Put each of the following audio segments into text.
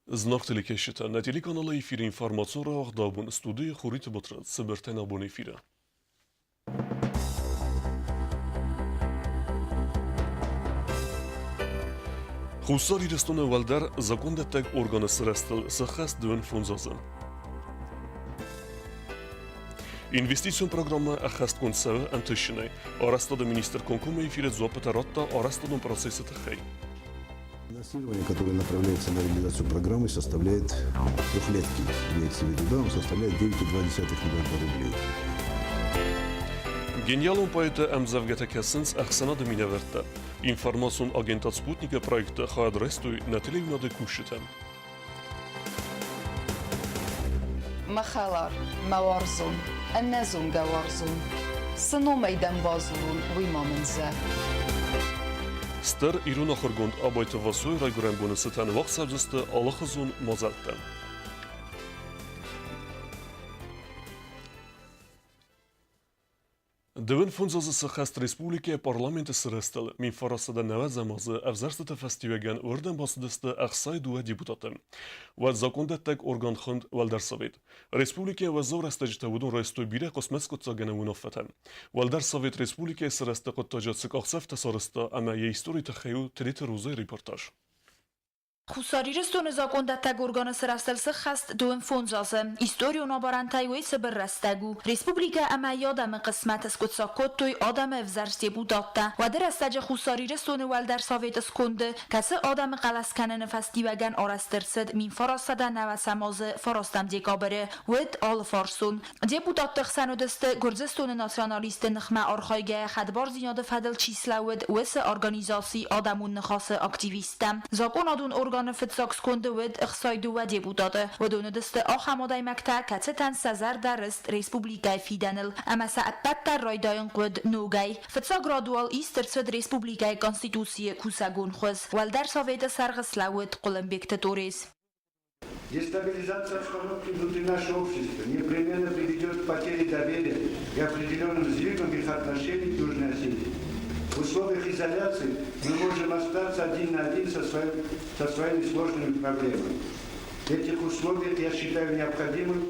Знак телекешите на телеканала эфир информациора агдабун студии Хурит Батрат Сибиртен абон эфира. Хусари рестона валдар законда так органы сырастыл сахас дүн фунзазы. Инвестицион программа ахаст консавы антышиной. Арастада министр конкума эфирет зопыта ратта арастадун процессы тахай. Финансирование, которое направляется на реализацию программы, составляет трехлетки. Имеется в виду, да, он составляет 9,2 миллиарда рублей. Гениалон поэта Амзавгата Кассенс Ахсана Доминаверта. Информацион агентат спутника проекта Хадрестуй на телевинаде Кушетен. مخالار موارزون النازون جوارزون سنو ميدان بازون ويما منزه Стар Ируна Хоргунд абайта васой райгурен бонусетан вақ сабзысты алахызун мазаттан. Дөвін фунзазысы хаст республика парламенті сырыстылы. Мен фарасада нават замазы авзарстыты фестивеген өрден басыдысты ақсай дуа депутаты. Вад законда так орган хынд Валдар Совет. Республика вазор астажита вудун райстой бире космес котсагена вунофетен. Валдар Совет республика сырысты коттажатсык ақсаф тасарысты, ама е истории тахаю трети рузай репортаж. Хусарирстон закондаттаг органы сырастылсы хаст дуын фонзазы. Историю набарантай вейсы бір растагу. Республика ама ядамы қысмат скутса коттуй адамы взарс депутатта. Вадыр астажы хусарирстон Валдар Совет скунды. Касы адамы қаласканын фестиваган арастырсыд. Мин фарасада навасамазы фарастам декабыры. Вид ал фарсун. Депутаттық санудысты Гурзистон националисты нықма архайга хадбар зиняды фадыл числауд вейсы организации адамун нخасы активистам. Закон адун орган فتساکس کنده ود اخسایدو و دیبوداده و دونه دسته آخمادای مکتا کتتن سزر درست ریسپوبلیکای فیدنل اما ساعت در رایداین قد نوگای فتسا گرادوال ایسترسد ریسپوبلیکای کنستیتوسی کوساگون خوز والدر ساوید سرغسلاوید قلم بیکتاتوریز. Дестабилизация обстановки внутри нашего общества непременно приведет к потере доверия и определенным сдвигам их отношений к Южной Осетии. В условиях изоляции мы можем остаться один на один со своими сложными проблемами. В этих условиях я считаю необходимым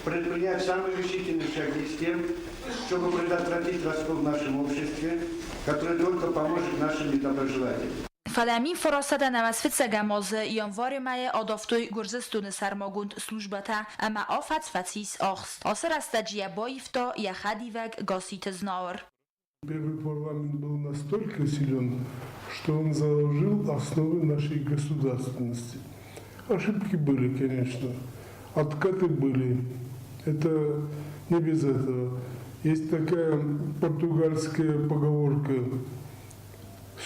предпринять самые решительные шаги с тем, чтобы предотвратить раскол в нашем обществе, который только поможет нашим недоброжелателям. فلامین فراسته نمسفت سگماز یانوار مای آدافتوی گرزستون سرماگوند службата اما آفت فتیس آخست. آسر استجیه بایفتا یا خدیوگ گاسیت زناور. Первый парламент был настолько силен, что он заложил основы нашей государственности. Ошибки были, конечно, откаты были. Это не без этого. Есть такая португальская поговорка: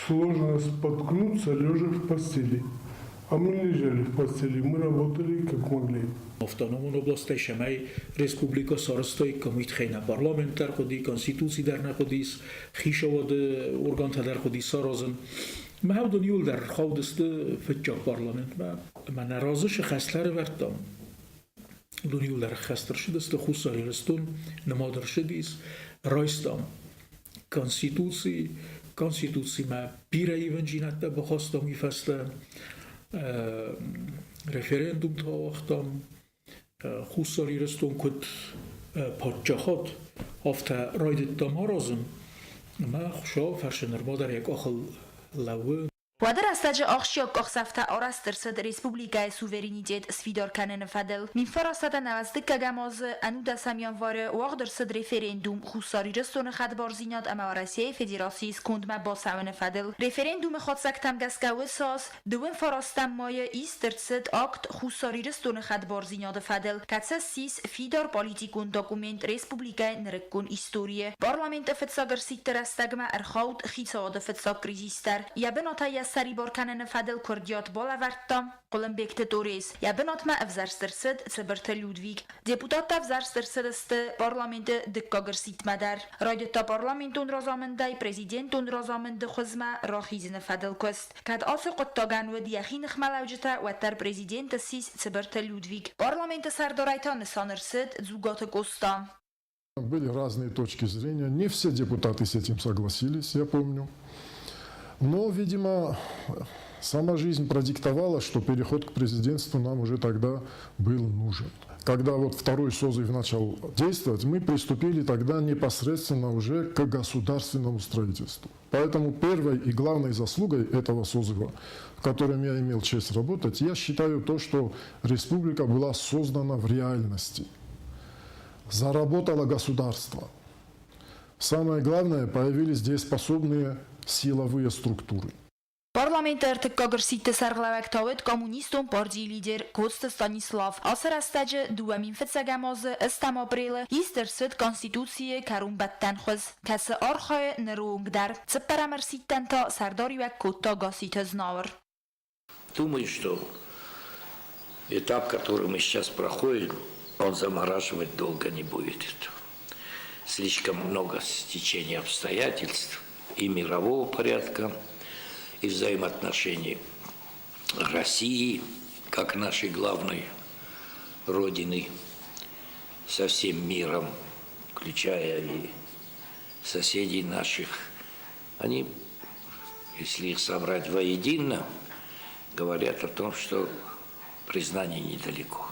сложно споткнуться, лежа в постели. А мы лежали в постели, мы работали как могли. автономон областай шамай республика сарыстой комитхейна парламентар خودی کنستیتوسی در نخودیس خیشواد ارگان در خودی سارازن ما هودون یول در خودست فتجا پارلمنت ما نرازش خستلر وردم دون یول در خستر شدست خصوصی رستون نمادر شدیس رایستم کنستیتوسی ما پیره ایونجینت بخواستم میفستم رفرندوم تا وقتم خصوصی رستون کد پادجاخات هفته راید دام رازم ما خوشا فرشنر ما در یک آخل لوه ودر استجه آخشیاک آخسفته آرسترسد ریسپوبلیکای سوورینیتیت سفیدار کنن فدل من فراسته نوزدک گماز انو دسم یانواره واغدرسد رفرندوم خصوصی رستون خد بارزیناد اما رسیه فدراسی سکوند ما با سوان فدل رفرندوم خود سکتم گسگوه ساس دوین فراستم مای ایسترسد اکت خصوصی رستون خد بارزیناد فدل کتسه سیس فیدار پالیتیکون داکومنت ریسپوبلیکای نرکون ایستوریه پارلمنت فتساگر سیتر استگمه ارخاود خیصاد فتساگ کریزیستر یا بناتای سری بارکنن فدل کردیات بالا وردم قلم بیکتاتوریز یا بنات ما افزرسترسد سبرت لودویگ دیپوتات افزرسترسد است پارلمنت دکاگر سیت مدر رایدتا پارلمنتون رازامنده پرزیدنتون رازامنده خزمه راخیزن فدل کست کد آس قطاگن و دیخین خملاوجتا و تر پرزیدنت سیس سبرت لودویگ پارلمنت سردارایتا نسانرسد زوگات گستا. Были разные точки зрения, не все депутаты с этим согласились, я помню. Но, видимо, Сама жизнь продиктовала, что переход к президентству нам уже тогда был нужен. Когда вот второй созыв начал действовать, мы приступили тогда непосредственно уже к государственному строительству. Поэтому первой и главной заслугой этого созыва, в котором я имел честь работать, я считаю то, что республика была создана в реальности. Заработало государство. Самое главное, появились дееспособные силовые структуры. Parlamenter tëkkagërsite sarglavektavet komuniston parti lider Koste Stanislav asërastagje duamin fetsagamazë estam aprele istersët konstitucije karun batten khuz kasë arkhë në rungdar të paramersiten ta sardarivek kota gasit znavër. Думаю, что этап, который мы сейчас проходим, он замораживать долго не будет. Слишком много стечения обстоятельств и мирового порядка, и взаимоотношений России, как нашей главной родины, со всем миром, включая и соседей наших. Они, если их собрать воедино, говорят о том, что признание недалеко.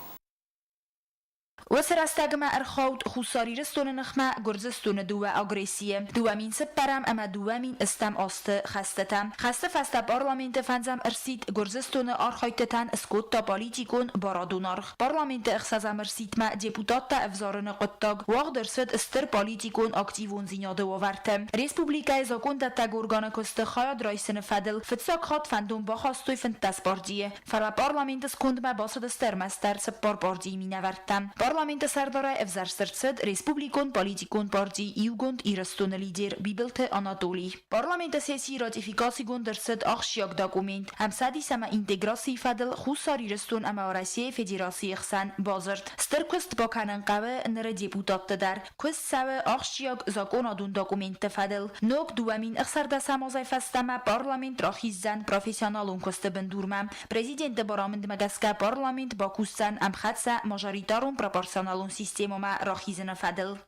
وسرستگم ارخود خساری رستون نخمه گرزستون دو اگریسیه دوامین سپرم اما دوامین استم آست خستتم خسته فسته پارلمنت فنزم ارسید گرزستون آرخایتتن اسکوت تا پالیتیکون بارادونارخ پارلمنت اخسازم ارسید ما دیپوتات تا افزارن قطاق واق درسد استر پالیتیکون اکتیوون زیناده وورتم ریسپوبلیکای زاکونده تا گرگان کست خیاد رایسن فدل فتساک خات فندون باخاستوی فنتس باردیه فرا پارلمنت اسکوند ما باسد استر مستر سپار باردی می نورتم Parlamentet sardara evzarsërcët Respublikon Politikon Parti Jugond i rëstun lider Bibelte Anatoli. Parlamentet sesi ratifikasi gondërsët akhshjak dokument, hamsadi sama integrasi fadıl khusari rëstun ama Orasiye Federasi Ihsan bazırt. Stërkust bakanın qave nërë deputat të dar, këst save akhshjak zakonadun dokumente fadıl. Nok duamin ihsarda samazay fastama parlament rahizan profesionalun këstë bëndurmam. Prezident të baramënd magaska parlament bakussan am khatsa majoritarun пропорционалным системам рахизена фадел.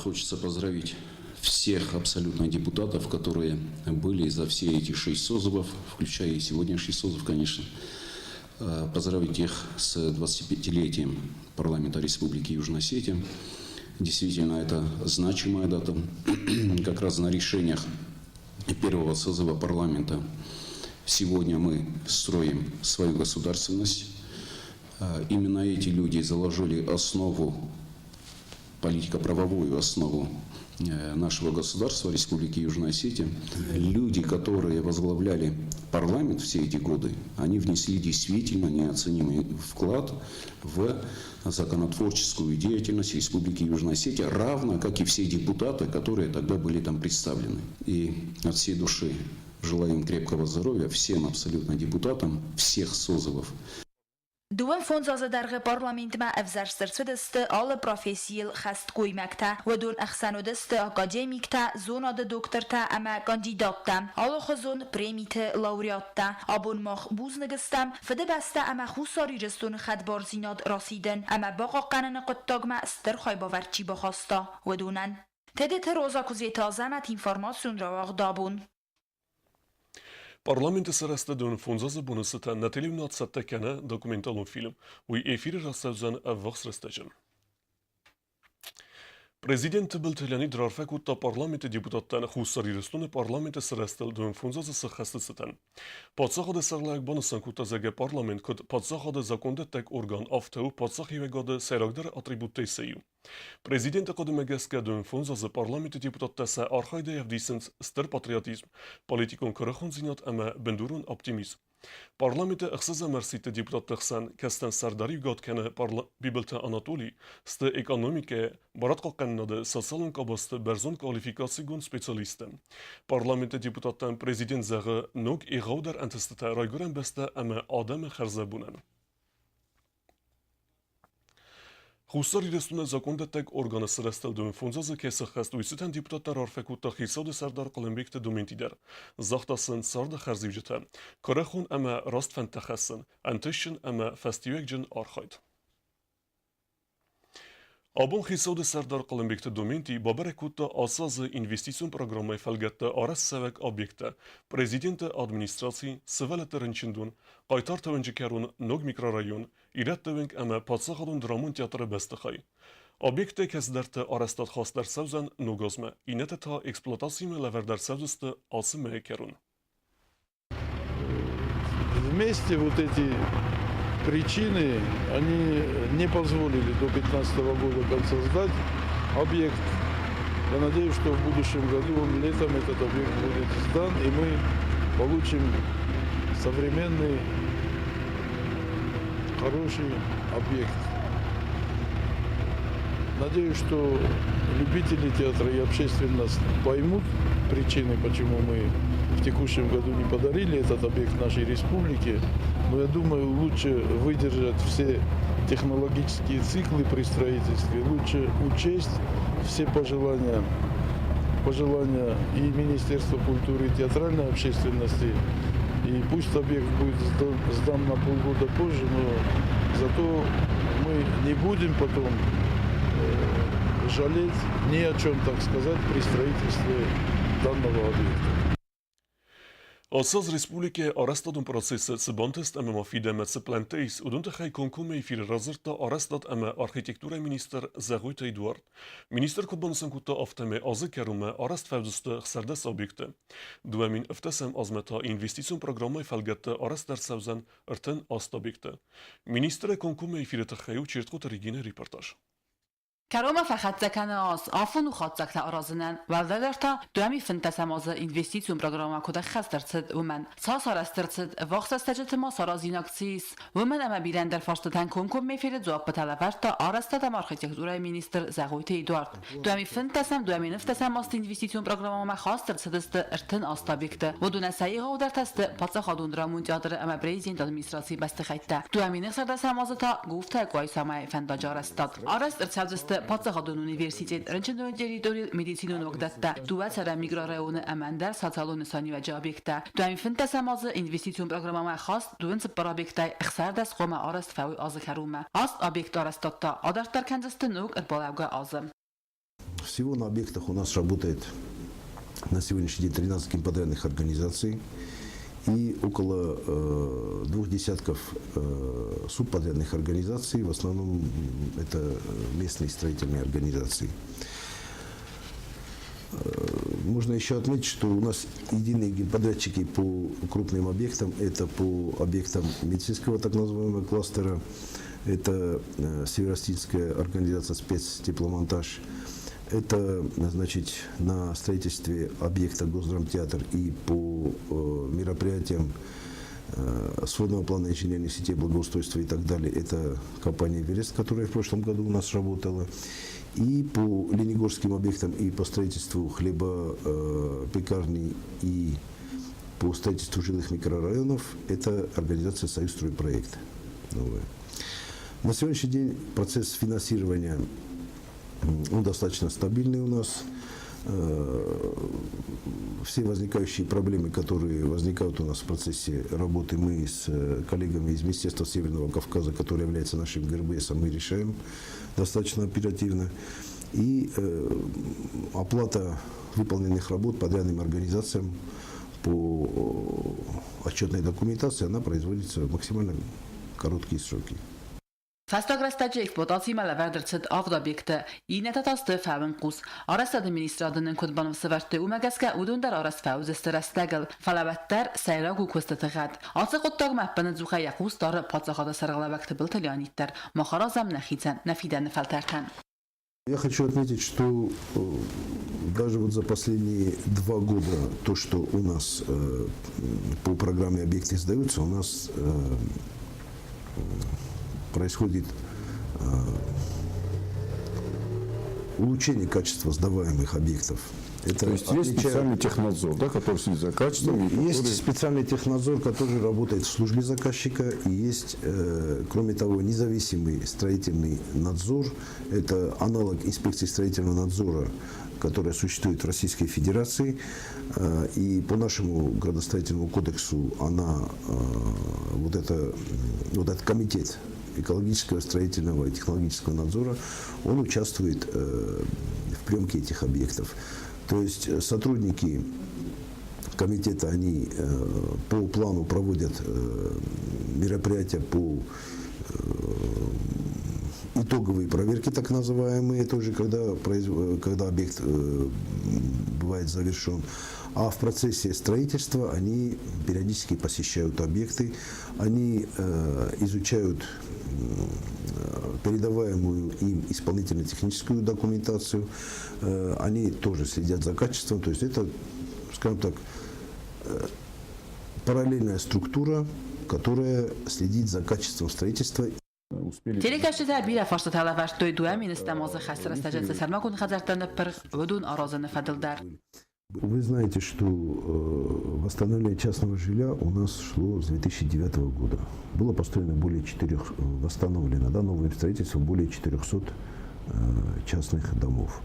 Хочется поздравить всех абсолютно депутатов, которые были за все эти 6 созывов, включая и сегодняшний созыв, конечно. Поздравить их с 25-летием парламента Республики Южная Осетия. Действительно, это значимая дата. Как раз на решениях первого созыва парламента сегодня мы строим свою государственность. Именно эти люди заложили основу, политико-правовую основу нашего государства, Республики Южная Осетия. Люди, которые возглавляли парламент все эти годы, они внесли действительно неоценимый вклад в законотворческую деятельность Республики Южная Осетия, равно как и все депутаты, которые тогда были там представлены. И от всей души желаем крепкого здоровья всем абсолютно депутатам всех созывов. دوام فونزازه درغ پارلمنت ما افزارسترسه دست آل پروفیسیل خست کویمکتا و دون اخسانو دست اکادمیکتا زوناد دکترتا اما کاندیداتا آل خزون پریمیت لاوریاتا آبون مخ بوز نگستم فده بسته اما خوصاری رستون خدبار زیناد راسیدن اما باقا قنن قطاق ما استر خای باورچی بخواستا و دونن تده روزا کزیتا زمت اینفارماسیون را واغدابون Parlamenti sırasında fonzazı bunu sıtan Natalia Sattakana dokumentalun film u efiri rasazan avvaq sırastacın. Prezident Biltelani drarfek utta parlamenti deputattan xusari ristun parlamenti sırastal dön fonzazı sıxastı sıtan. Patsaxada sarlayak banısan kutta zege parlament kut patsaxada zakondettek organ aftavu patsaxi ve gada seragdar atributta seyu. Prezident qadımagaska dön fonzazı parlamenti deputattasa arxayda yavdisins star patriotizm, politikon karaxon zinat ama bendurun optimizm. Parlamenti ixsaza mersite deputatlıqsan kastan sardari gatkanı Bibelte Anatoli sta ekonomike barat qaqqannadı sosalun qabastı berzon kvalifikasigun specialiste. Parlamenti deputattan prezident zağı nok iğavdar antistata rayguran besta ama adamı xarzabunan. Xusari restuna zakondettek organı sırastal dön fonzazı kesi xast uysiten deputatlar arfekutta xisad sardar qalimbekte domentider. Zahtasın sarda xarzivcita. Karaxun ama rast fentaxasın. Antişin ama festivekcin arxayt. Abon xisod Serdar Qalimbekti Domenti baberekutta asaz investisiyon programı felgette aras sevek obyekte, prezidenti administrasi, sıvelet rinçindun, qaytar tövüncekarun nog mikrorayon, irat tövünk ama patsaxadun dramun tiyatırı bestikhay. Obyekte kesderte arastat khastar sevzen nogazme, inete ta eksploatasime leverdar sevziste asime kerun. Вместе вот эти причины, они не позволили до 2015 года создать объект. Я надеюсь, что в будущем году, летом этот объект будет сдан, и мы получим современный, хороший объект. Надеюсь, что любители театра и общественность поймут причины, почему мы в текущем году не подарили этот объект нашей республике. Но я думаю, лучше выдержать все технологические циклы при строительстве, лучше учесть все пожелания и Министерства культуры, и театральной общественности. И пусть объект будет сдан на полгода позже, но зато мы не будем потом жалеть ни о чем, так сказать, при строительстве данного объекта. Asaz Respublike arastadun procese sıbantest ama mafideme sıplanteis udunta xay konkume fil razırta arastat ama arhitektura minister Zagoyta Eduard. Minister kutbanısan kutta afteme azı kerume arast fevzusta xserdes objekte. Duemin öftesem azmeta investisyon programı felgette arast dersevzen erten ast objekte. Minister konkume fil taxayu çirtkut rigine reportaj. Karoma faqat zakanas afun u khatzakta arazinan valdalarta duami fintasamazı investisyon programı kuda khastartsid uman sasarastirtsid vaqtastajatma sarazinaksis uman ama bilender farstatan konkum mefere cevap talavarta arastada arxitektura minister Zagoyta Eduard duami fintasam duami niftasamast investisyon programı khastartsid ertin astabikte و دون سایه در تست پاتsa خادون رامون جادر اما prezident administrasi bastıxayta duami nixarda samazata gufta qoy samay fendajar astad arast ertsavzist پاتsa خادون universitet رنچندون جریدوری مدیسینون وقتتا دوات سر میگرارون اماندر ساتالون سانی و جابیکتا دوام فنتساماز اینوستیسیون پروگرام خاص دوین سپرابیکتا اخسار دست قوم آرست فوی آز کرومه است آبیکت آرستاتا آدرتر کنزست نوک اربالاوگا آزم. Всего на объектах у нас работает на сегодняшний день 13 гимподрядных организаций и около 2 десятков субподрядных организаций, в основном это местные строительные организации. Можно еще отметить, что у нас единые подрядчики по крупным объектам, это по объектам медицинского так называемого кластера, это Северостинская организация спецтепломонтаж, это, значит, на строительстве объекта Госдрамтеатр и по мероприятиям сводного плана инженерных сетей, благоустройства и так далее, это компания «Эверест», которая в прошлом году у нас работала. И по ленигорским объектам и по строительству хлебопекарни и по строительству жилых микрорайонов, это организация «Союзстройпроект». На сегодняшний день процесс финансирования достаточно стабильный у нас. Все возникающие проблемы, которые возникают у нас в процессе работы, мы с коллегами из Министерства Северного Кавказа, который является нашим ГРБСом, мы решаем достаточно оперативно. И оплата выполненных работ подрядным организациям по отчетной документации, она производится в максимально короткие сроки. Fastograstacı eksploatasyma leverdrtsid avdabiekte inetat astı fəvin qus. Arasad administradının kudbanov sıvartı umagaska udundar aras fəvzestirastagıl. Falabattər səyragu kustatığad. Atıq ottaq məhbəni zuxa yaqus dar patsaxada sarıqlavakты biltilyanitlər. Maxarazam nəxicən nəfidən nefəltərtən. Я хочу отметить, что даже вот за последние 2 года то, что у нас по программе объекты сдаются, у нас происходит улучшение качества сдаваемых объектов. Это то есть есть специальный технадзор, да, который следит за качеством? Есть специальный технадзор, который работает в службе заказчика, и есть, кроме того, независимый строительный надзор. Это аналог инспекции строительного надзора, которая существует в Российской Федерации. И по нашему градостроительному кодексу она, вот этот комитет экологического, строительного и технологического надзора, он участвует в приемке этих объектов. То есть сотрудники комитета, они по плану проводят мероприятия по итоговые проверки, так называемые, это уже когда объект бывает завершен. А в процессе строительства они периодически посещают объекты, они изучают передаваемую им исполнительно-техническую документацию, они тоже следят за качеством, то есть это, скажем так, параллельная структура, которая следит за качеством строительства. Телекашчытар бира фаршта талаваш той дуамин истамозы хасра стажется сармакун хазартаны пыр выдун арозаны фадылдар. Вы знаете, что восстановление частного жилья у нас шло с 2009 года. Было построено восстановлено, новым строительством более 400 частных домов.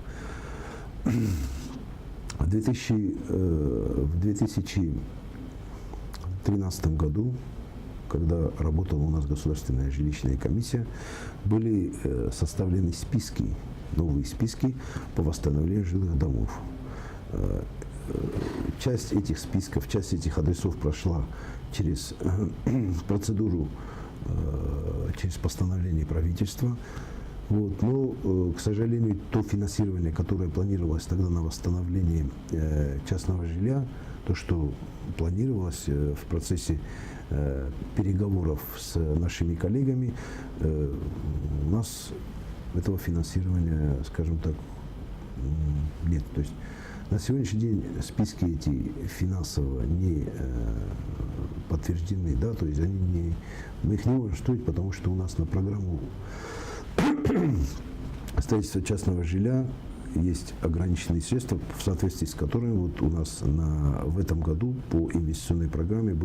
В 2013 году, когда работала у нас Государственная жилищная комиссия, были составлены новые списки по восстановлению жилых домов. Часть этих списков, часть этих адресов прошла через процедуру, через постановление правительства. Но, к сожалению, то финансирование, которое планировалось тогда на восстановление частного жилья, то, что планировалось в процессе переговоров с нашими коллегами, у нас этого финансирования, скажем так, нет. То есть на сегодняшний день списки эти финансово не подтверждены, то есть мы их не можем строить, потому что у нас на программу строительства частного жилья есть ограниченные средства, в соответствии с которыми у нас в этом году по инвестиционной программе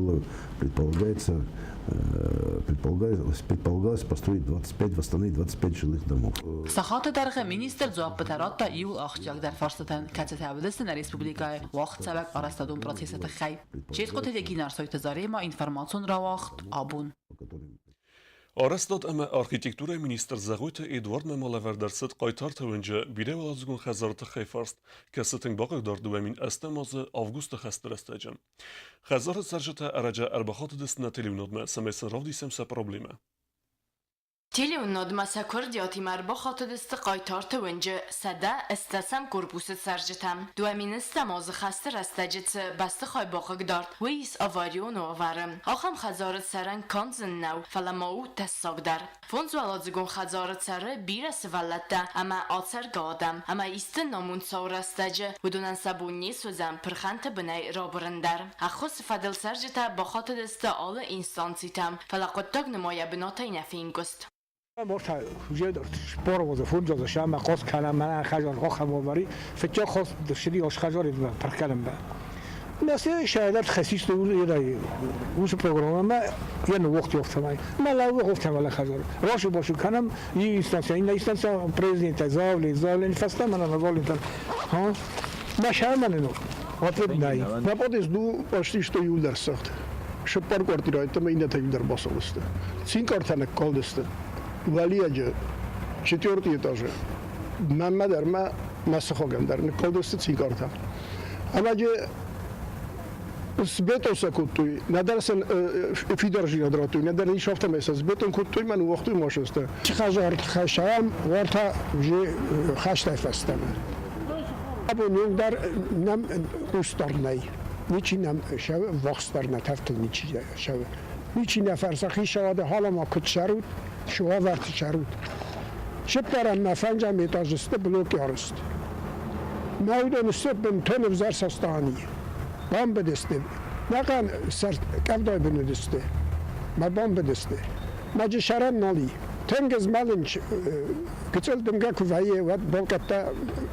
предполагалось построить восстановить 25 жилых домов. Сахаты дарғы министр жауап бітаратта июл ақчағдар фарштатан кәтетәбілісін республикай вақыт сәбәк арастадун процесеті қай. Четқоты дегинар сойты зарема информацион равақт абун. Arastad ama arxitektura minister Zagoyta Edward Memalaverdersit qaytar tövünce bire olazgun xəzarıtı xeyfarst, kəsitin bağıqdar düvəmin əstəmazı avgusta xəstərəstəcəm. Xəzarət sərcətə ərəcə ərbəxatı dısına televnodmə səməysin ravdisəmsə problemə. تليون مساكر دياتي مربا خاطر استقايتار تونجه سده استسم کربوس سرجتم دوامین استماز خسته رستجت بست خای باقق دارد ویس آواریون و آورم آخم خزارت سرن کانزن نو فلماو تساق در فونز ولازگون خزارت سر بیر سولت ده اما آتسر گادم اما ایست نامون ساو رستجه ودونن سبونی سوزم پرخنت بنای رابرندر اخوص فدل سرجته با خاطر استعال اینستانسیتم فلقدتاق نمایه بناتای نفین گست مرتا وجود شپار وظیفون جز شام قاس کنم من خجال ها خبری فکر خواست دشتی آش خجالی دو پرکلم به نسیه شاید خصیص دور یه روز پروگرام ما یه وقت یافتم من لو گفتم ولی خجال راش باشو کنم این اینستانسیا این اینستانسیا پرزیدنت زاول فستا من نزال اینتر ها نشه من اینو وقت نایی نبود از دو پاشتیش تو یول در ساخت شپار کارتی تو من این تایی در باسه است سین کارتن کال است Валиаджа, 4-й этаж. Мамадар, Масахогандар, колдосты цинкарта. Анаджа с бетоса кутуй, надарсан фидержи надратуй, надар не шафта меса, с бетон кутуй, ман уахтуй машаста. Хазар хашам, варта уже хаштай фастана. Абу нюндар нам устарнай. Ничи нам шав вахстарна тафтл ничи шав. Ничи нафарсахи шавада حالا ما کت شرود شوا وقت شرود شب دارم نفنجم ایتاجسته بلوکی هرست نایدون است بن تن بزار سستانی بام بدسته نکن سر کفدای بندسته ما بام بدسته ما جشرم نالی تنگز مالنچ کچل دمگه کوفایه و بالکتا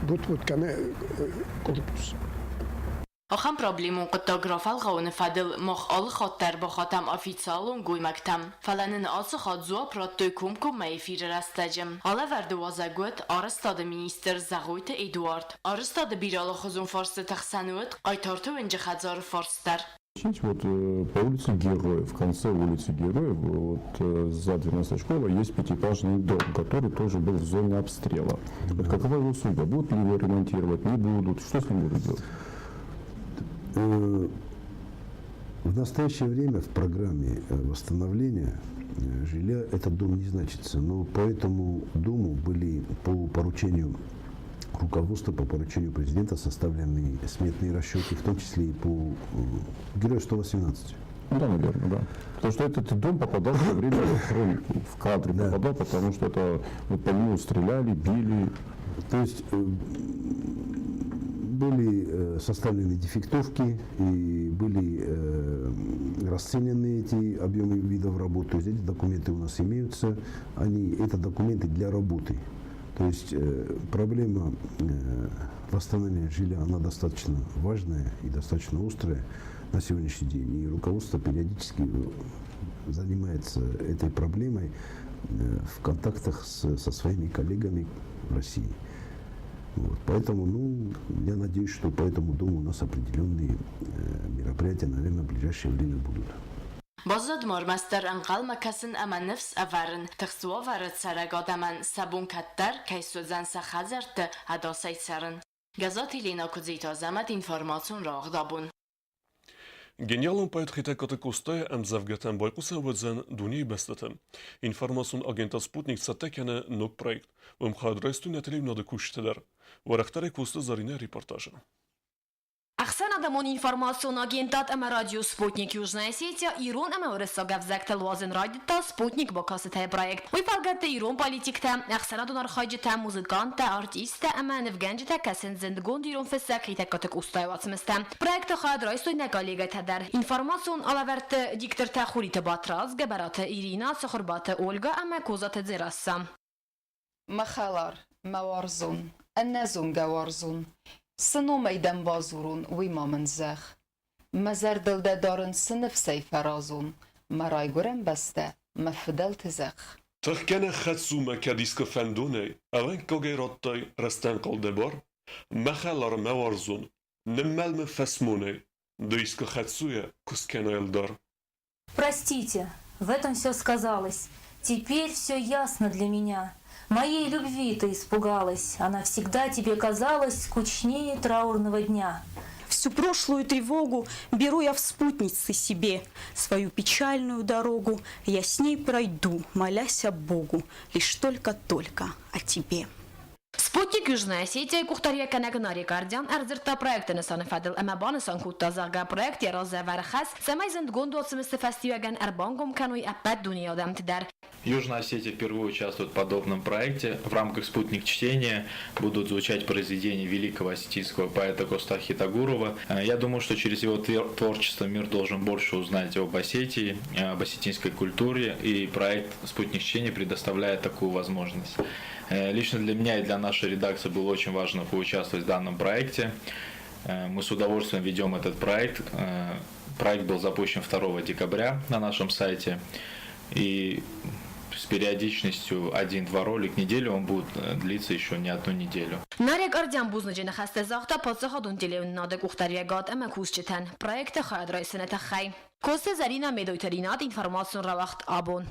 بود کنه کلپوس آخام پروبلیمون قطعگرافال قوون فدل مخ آل خاطر با خاتم آفیتسالون گوی مکتم فلانن آس خاد زوا پراتوی کم میفیر رستجم حالا ورد وازگوت آرستاد مینیستر زغویت ایدوارد آرستاد بیرال خزون فارس تخسنوت قایتارتو انجه خزار فارستر Вот по улице Героев, в конце улицы Героев, вот за 12 школой есть пятиэтажный дом, который тоже был в зоне обстрела. Вот какова его судьба? Будут ли его ремонтировать, не будут? Что с ним будут делать? В настоящее время в программе восстановления жилья этот дом не значится, но по этому дому были по поручению руководства, по поручению президента составлены сметные расчеты, в том числе и по Героев 118. Да, наверное, да. Потому что этот дом попадал во время хронику, в кадре попадал, потому что это вот по нему стреляли, били. То есть были составлены дефектовки и были расценены эти объемы видов работы. То есть эти документы у нас имеются, это документы для работы. То есть проблема восстановления жилья, она достаточно важная и достаточно острая на сегодняшний день. И руководство периодически занимается этой проблемой в контактах со своими коллегами в России. Вот. Поэтому, я надеюсь, что по этому дому у нас определенные мероприятия, наверное, в ближайшее время будут. Бозад мормастер анqal makasın ama nefs avarın tıxsuva varıt saragadaman sabun kattar kaysuzan saxazartı adosaytsarın. Gazati Lina Kuzito zamat informasyon rağdabun. Genialın payet katı kostaya em zavgatan bayqusa vazan duniyi bestatan. Informasyon agenta Sputnik satekene nok projekt. Umxadraystu netelib nadı kuştiler. Varaxtare kosta zarine reportajı. Оксана Дамон информацион агентат ама радио Спутник Южная Осетия Ирон ама урысога взактал лозен радиота Спутник бокасытай проект. Уйпалгатта Ирон политикта, Оксана Донар хайджита музыканта, артиста ама невганджита касен зиндгон Ирон фессакрита катык устайвацмыста. Проекта хадрайстой на коллега тадар. Информацион алаверт дикторта Хурита Батраз, габарата Ирина, Сахурбата Ольга ама козата Дзирасса. مخالار موارزون النازون جوارزون سنو میدن بازورون وی مامنزخ مزر دلده دارن سنف سیفرازون مرای گرم بسته مفدل تزخ تخکن خدسو مکدیسک فندونه اوان کگیراتای رستن قلدبار مخالار موارزون نمال مفسمونه دیسک خدسویا کسکن ایلدار. Простите, в этом все сказалось. Теперь все ясно для меня. Моей любви ты испугалась, она всегда тебе казалась скучнее траурного дня. Всю прошлую тревогу беру я в спутницы себе, свою печальную дорогу я с ней пройду, молясь о Богу, лишь только-только о тебе. Спутник Южная Осетия кухтария канагна рекардиан арзырта проектын саныфадыл ама банысан куттазага проект яраза вархас самай зиндгон доцмысты фестиваган арбангом кануй аппат дуньядам тидар. Южная Осетия впервые участвует в подобном проекте. В рамках «Спутник чтения» будут звучать произведения великого осетинского поэта Костахи Тагурова. Я думаю, что через его творчество мир должен больше узнать об Осетии, об осетинской культуре, и проект «Спутник чтения» предоставляет такую возможность. Лично для меня и для нашей редакции было очень важно поучаствовать в данном проекте. Мы с удовольствием ведем этот проект. Проект был запущен 2 декабря на нашем сайте. И с периодичностью 1-2 ролик в неделю он будет длиться еще не одну неделю. Нарек ардян бузнаджина хасте захта подсахадун телевин надек ухтариягат ама кусчитан. Проекта хаяд райсенета хай. Косте зарина медойтеринат информацион равахт абон.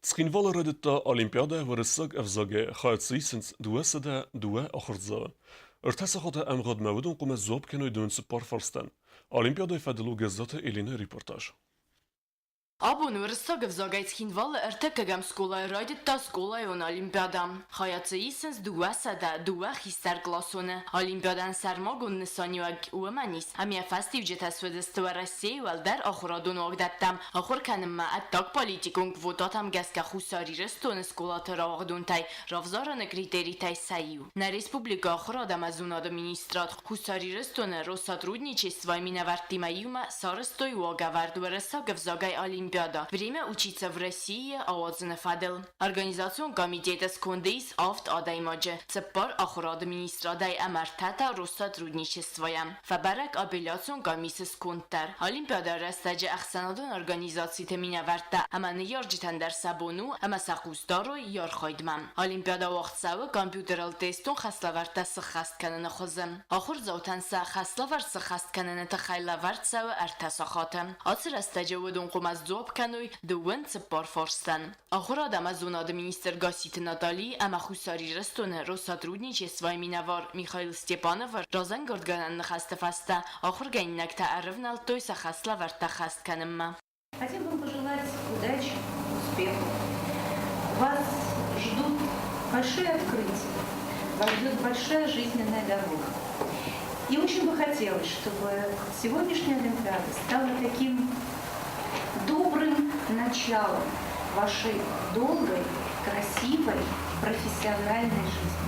Цхинвала радита Олимпиада ورساق افزاگه خواهد سیسنس دوسده دوه آخرزا. ارتساخات امغاد مودون قم زوب کنوی دون سپار فرستن. Олимпиада فدلو گزدات ایلینه ریپورتاج. Abun vırsak evzagayt hinval ertekegem skolay rayditta skolay on olimpiyadam. Hayatı iyisiniz duasada dua hister klasone. Olimpiyadan sermagun nisanyuag uemanis. Amia festivce tesvedeste ve России velder ahuradun ogdattam. Ahur kanımma attak politikun kvotatam geska khusari reston skolatı ravagdun tay. Ravzaran kriteri tay sayu. Na Respublika ahuradam azunada ministrat khusari reston Rosatrudničestva minavart timajuma sarstoy uagavardu vırsak evzagay olimpiyadan. Олимпиада. Время учиться в России, Авазын Фадел. Организацион комитета Скондейс Авт Адаймаджи. Цеппар Ахурад министрадай Амартата Россотрудничествоя. Фабарак апелляцион комиссия Сконтер. Олимпиада растаджи Ахсанадон организации Теминаварта. Аман Ярджитан дар Сабону, ама Сахуздаро Ярхайдмам. Олимпиада вахтсавы компьютерал тестон хаславарта сахаст канана хозым. Ахур заутан خاصلور سخست کنن تخیل ورد سو ارتسا خاتم. آتر استجودون قم از دوب کنوی دوون سپار فارستن. آخر آدم از اون آدم مینیستر گاسیت ناتالی اما خوصاری رستونه روسات رودنی چه سوای مینوار میخایل ستیپانوف رازن گردگانن نخست فسته. آخر گینک تعرف نالتوی سخاصل ورد تخست کنم ما. Хотим вам пожелать удачи, успехов. Вас ждут большие открытия, вас ждет большая жизненная дорога. И очень бы хотелось, чтобы сегодняшняя Олимпиада стала таким добрым началом вашей долгой, красивой, профессиональной жизни.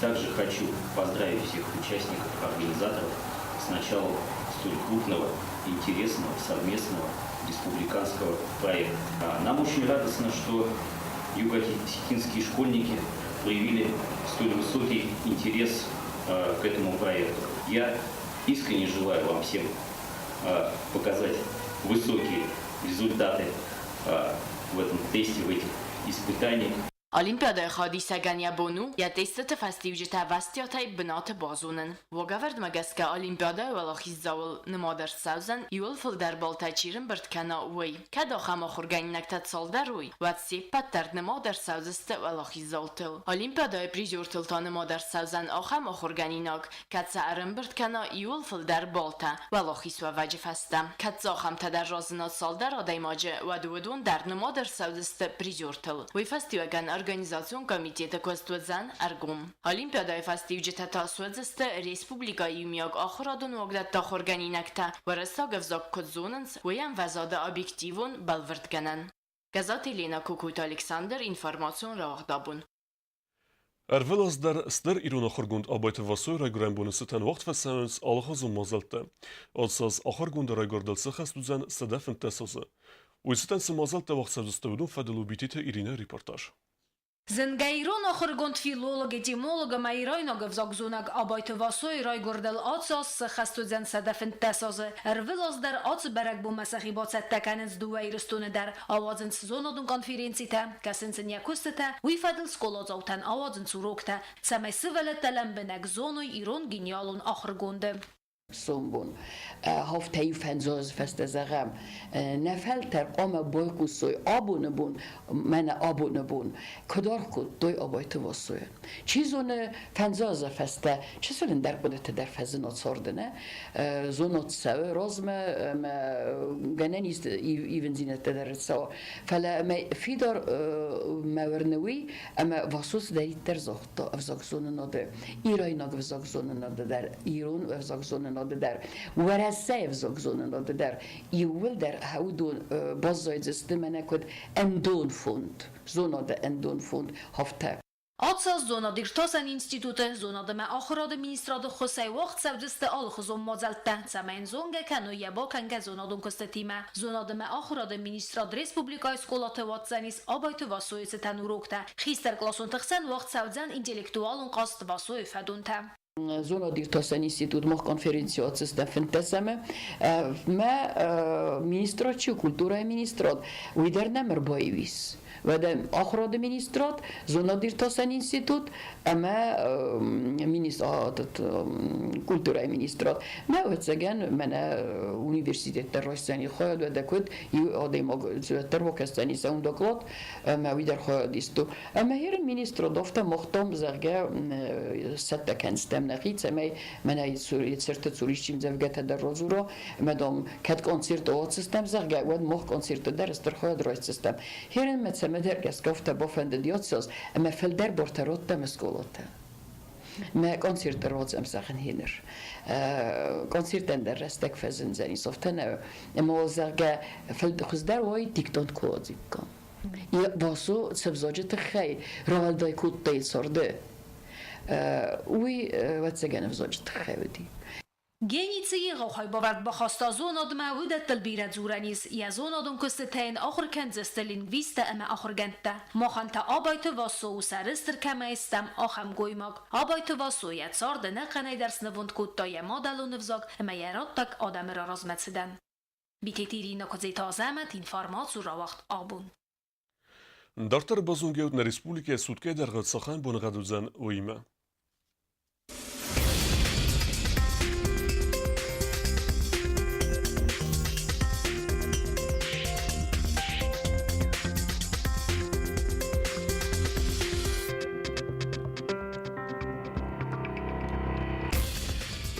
Также хочу поздравить всех участников, организаторов с началом столь крупного, интересного, совместного республиканского проекта. Нам очень радостно, что юго-осетинские школьники проявили столь высокий интерес к этому проекту. Я искренне желаю вам всем показать высокие результаты в этом тесте, в этих испытаниях. Олимпиада хадисагания бону я тестата фастивжита вастиатай бнат базунен. Вогавард магаска Олимпиада валахиззавл нмадер савзан юл филдар балтачирен берткана уй. Када хама хурганинактат салдаруй ватсип паттар нмадер савзست валахиззалтыл. Олимпиада призюртыл та нмадер савзан ахама хурганинак катсарен берткана юл филдар балта валахис ва ваджфаста. Катсахам тадарразнат салдар адаймаje вадудун дар нмадер савзست призюртыл. Уй фастиваган Организацион комитета Костуцан Аргум. Олимпиада фастивжита тасуцст республика юмиаг ахрадун вагдат тахорганинакта варастаг взак кодзонанс вян вазада объективон балвертганан. Газати Лена Кукут Александр информацион рахдабун. Ervelas der ster ironachorgund arbeite vassoy regrembonuseten waqtfessanus alhazum mazalte. Alsaz achargund regordalsa khastuzan sadafin tasaze. Uysiten smazalte waqtsavdustudun fadalubitite Irina reportaj. Зенгайрон охоргонд филолог этимолога майрайнога взагзунаг абайты васой райгордал ацас хастузен садафин тасазы. Эрвилаз дар ац барак бу масахибат саттаканыз дуайрстуны дар авазын сезонодун конференцията, касынсын якустата, уйфадыл сколозаутан авазын сурокта, самайсы велеттелен зоной ирон гениалун охоргонды. Sombon haftei fenzaz festezegem nefelter ama boykusoy abonebon mene abonebon kadarkut doy abaytı vasoy çizone fenzaz feste çisolun der budete der fezin otsordene zonot sev rozme me genenist even zinete der so fala me fidar mevernui ama vasos deriter zohta avzakzonen ode iraynak avzakzonen ode der iron avzakzonen der ورسه زوجزون در یول در هودون بازای زستمنه کد اندون فوند زونا ده اندون فوند هفته Atsa zona dirtasen institute zona de me achrade ministrade khosay waqt savdiste al khuzum mazalte zamen zonge kanu yaba kange zona don kostetime zona de me achrade ministrad respublika skolate watzanis abayte vasoy setanurokta khister klasun txsen waqt savdzen intellektualun qast vasoy fadunta Zona dirtasen institut mah konferencijat stefenteseme me ministraci kultura ministrat uider nemer boyvis Vedem akhrad ministrat zona dirtasen institut ama kultura ministrat me ötsegen mene universiteter rossani khoyad vedekut ademag zöter vokestani soundoklot me uider khoyad isto ama her ministrat ofta mohtam zerge settekenstem نخیت سمی من ایت سرت سوریشیم زوجت در روزورا مدام کت کنسرت آوت سیستم زرگ ود مخ کنسرت در استرخواد رایت سیستم هرن متسمه در گسکافت بافند دیاتساز اما فل در برترات دم اسکولات ما کنسرت روز امسخن هینر کنسرت در رستک فزن زنی صفتن اما زرگ فل خزدار وای تیکتون کوادی کن یا واسو سبزاجت خی رال دای کود تای سرده وی واتسجن في زوجة خاودي Genitze iegochai bavard bachasta zonad ma hudet talbira zuranis ja zonadun kustetein achor kenzeste lingviste eme achor gente. Mochanta arbeite vasso usarister kemeistem achem goimag. Arbeite vasso jet sarde ne kaneders nevont kutta je modelu nevzag eme jerattak adamra razmetsiden. Bitétirinak az étazamet információra wacht abun. Darter bazungevt na Respublike Sudke dergat sachen bongaduzan oime.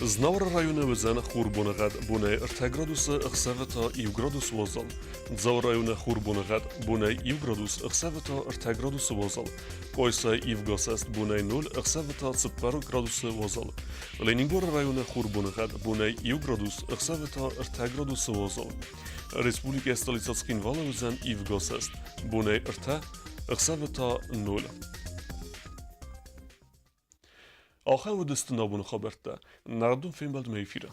Znawra rajony wyzen churbonegat bunej 4 gradusy 7 gradus wozal. Dzał rajony churbonegat bunej 1 gradus 7 gradusy wozal. Koysa Ivgosest bunej 0 7 gradusy wozal. Leningbor rajony churbonegat bunej 1 gradus 7 gradusy wozal. Respublika stolica Skinvala wyzen Ivgosest bunej 7 0. آخر و دست نابون خبرته نردون فیلم بلد میفیره